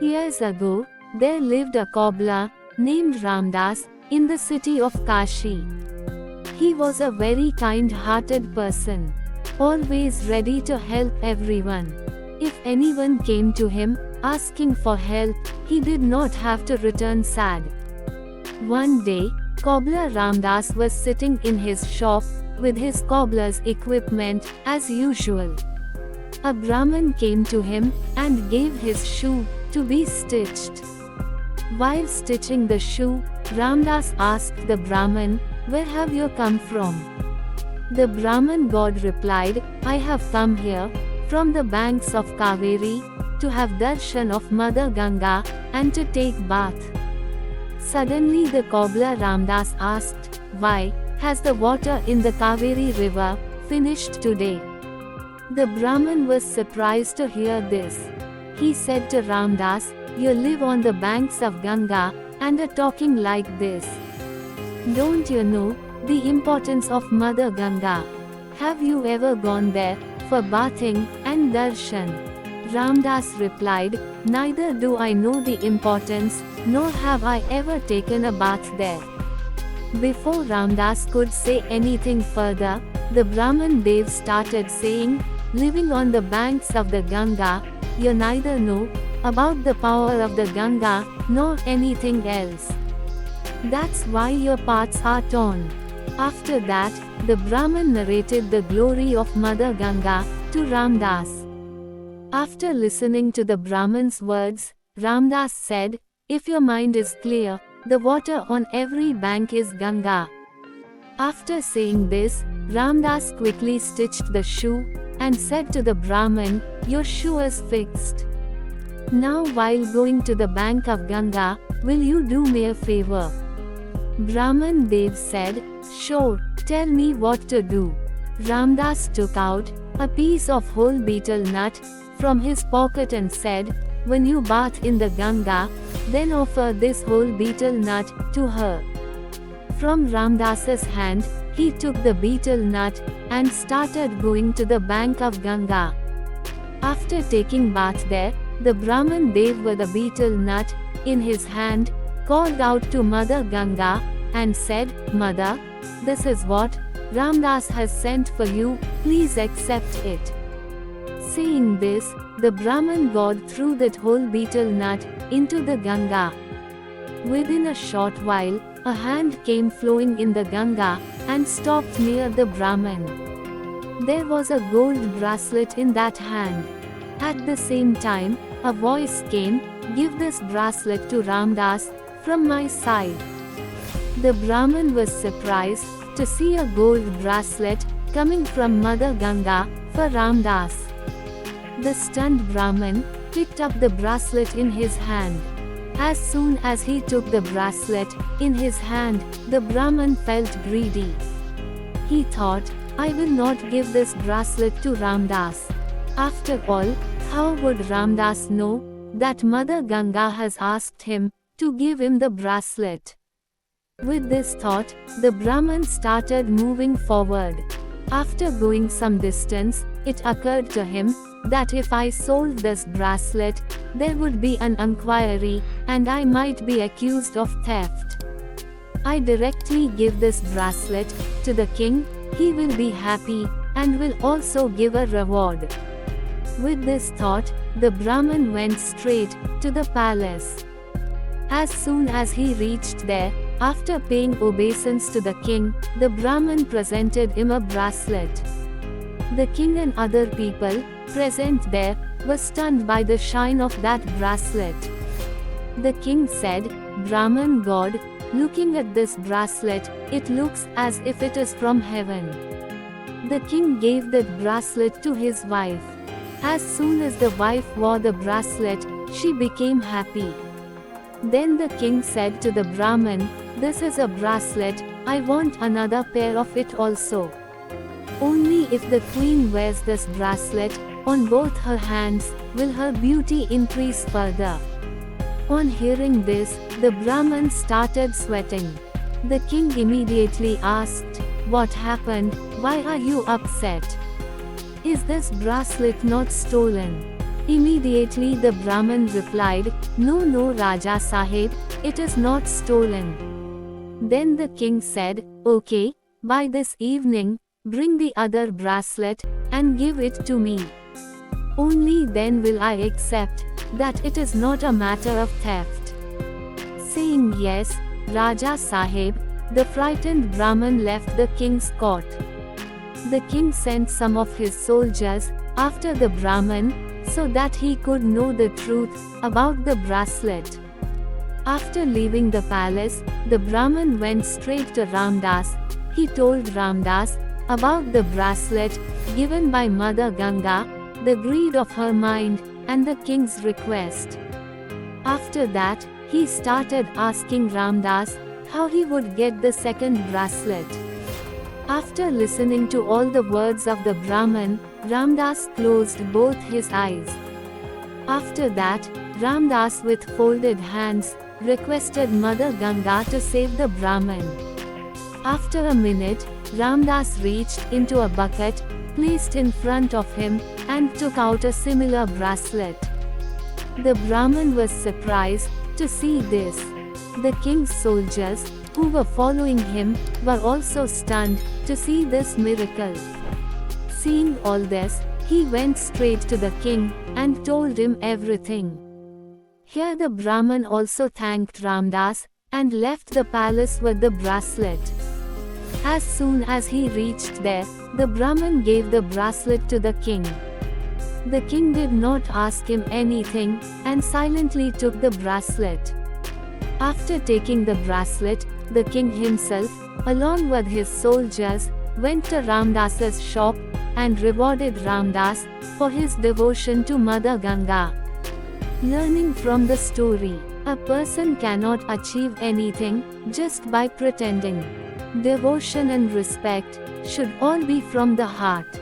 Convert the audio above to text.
Years ago, there lived a cobbler named Ramdas in the city of Kashi. He was a very kind-hearted person, always ready to help everyone. If anyone came to him asking for help, he did not have to return sad. One day, cobbler Ramdas was sitting in his shop with his cobbler's equipment as usual. A Brahmin came to him and gave his shoe to be stitched. While stitching the shoe, Ramdas asked the Brahmin, "Where have you come from?" The Brahmin god replied, "I have come here, from the banks of Kaveri, to have darshan of Mother Ganga, and to take bath." Suddenly the cobbler Ramdas asked, "Why has the water in the Kaveri river finished today?" The Brahmin was surprised to hear this. He said to Ramdas, "You live on the banks of Ganga, and are talking like this. Don't you know the importance of Mother Ganga? Have you ever gone there for bathing and darshan?" Ramdas replied, "Neither do I know the importance, nor have I ever taken a bath there." Before Ramdas could say anything further, the Brahmin Dev started saying, "Living on the banks of the Ganga, you neither know about the power of the Ganga, nor anything else. That's why your paths are torn." After that, the Brahmin narrated the glory of Mother Ganga to Ramdas. After listening to the Brahmin's words, Ramdas said, "If your mind is clear, the water on every bank is Ganga." After saying this, Ramdas quickly stitched the shoe and said to the Brahmin, "Your shoe is fixed. Now while going to the bank of Ganga, will you do me a favor?" Brahmin Dev said, "Sure, tell me what to do." Ramdas took out a piece of whole betel nut from his pocket and said, "When you bath in the Ganga, then offer this whole betel nut to her." From Ramdas's hand, he took the betel nut and started going to the bank of Ganga. After taking bath there, the Brahmin Dev with the betel nut in his hand called out to Mother Ganga and said, "Mother, this is what Ramdas has sent for you, please accept it." Saying this, the Brahmin god threw that whole betel nut into the Ganga. Within a short while, a hand came flowing in the Ganga and stopped near the Brahmin. There was a gold bracelet in that hand. At the same time, a voice came, "Give this bracelet to Ramdas from my side." The Brahmin was surprised to see a gold bracelet coming from Mother Ganga for Ramdas. The stunned Brahmin picked up the bracelet in his hand. As soon as he took the bracelet in his hand, the Brahmin felt greedy. He thought, "I will not give this bracelet to Ramdas. After all, how would Ramdas know that Mother Ganga has asked him to give him the bracelet?" With this thought, the Brahmin started moving forward. After going some distance, it occurred to him that if I sold this bracelet, there would be an inquiry, and I might be accused of theft. I directly give this bracelet to the king, he will be happy, and will also give a reward. With this thought, the Brahmin went straight to the palace. As soon as he reached there, after paying obeisance to the king, the Brahmin presented him a bracelet. The king and other people present there were stunned by the shine of that bracelet. The king said, "Brahmin god, looking at this bracelet, it looks as if it is from heaven." The king gave that bracelet to his wife. As soon as the wife wore the bracelet, she became happy. Then the king said to the Brahmin, "This is a bracelet, I want another pair of it also." Only if the queen wears this bracelet on both her hands will her beauty increase further. On hearing this, the Brahmin started sweating. The king immediately asked, "What happened? Why are you upset? Is this bracelet not stolen?" Immediately the Brahmin replied, "No, no, Raja Sahib, it is not stolen." Then the king said, "Okay, by this evening, bring the other bracelet, and give it to me. Only then will I accept that it is not a matter of theft." Saying yes, Raja Sahib, the frightened Brahmin left the king's court. The king sent some of his soldiers after the Brahmin so that he could know the truth about the bracelet. After leaving the palace, the Brahmin went straight to Ramdas. He told Ramdas about the bracelet given by Mother Ganga, the greed of her mind, and the king's request. After that, he started asking Ramdas how he would get the second bracelet. After listening to all the words of the Brahmin, Ramdas closed both his eyes. After that, Ramdas with folded hands requested Mother Ganga to save the Brahmin. After a minute, Ramdas reached into a bucket, placed in front of him, and took out a similar bracelet. The Brahmin was surprised to see this. The king's soldiers, who were following him, were also stunned to see this miracle. Seeing all this, he went straight to the king and told him everything. Here the Brahmin also thanked Ramdas and left the palace with the bracelet. As soon as he reached there, the Brahmin gave the bracelet to the king. The king did not ask him anything and silently took the bracelet. After taking the bracelet, the king himself, along with his soldiers, went to Ramdas's shop and rewarded Ramdas for his devotion to Mother Ganga. Learning from the story, a person cannot achieve anything just by pretending. Devotion and respect should all be from the heart.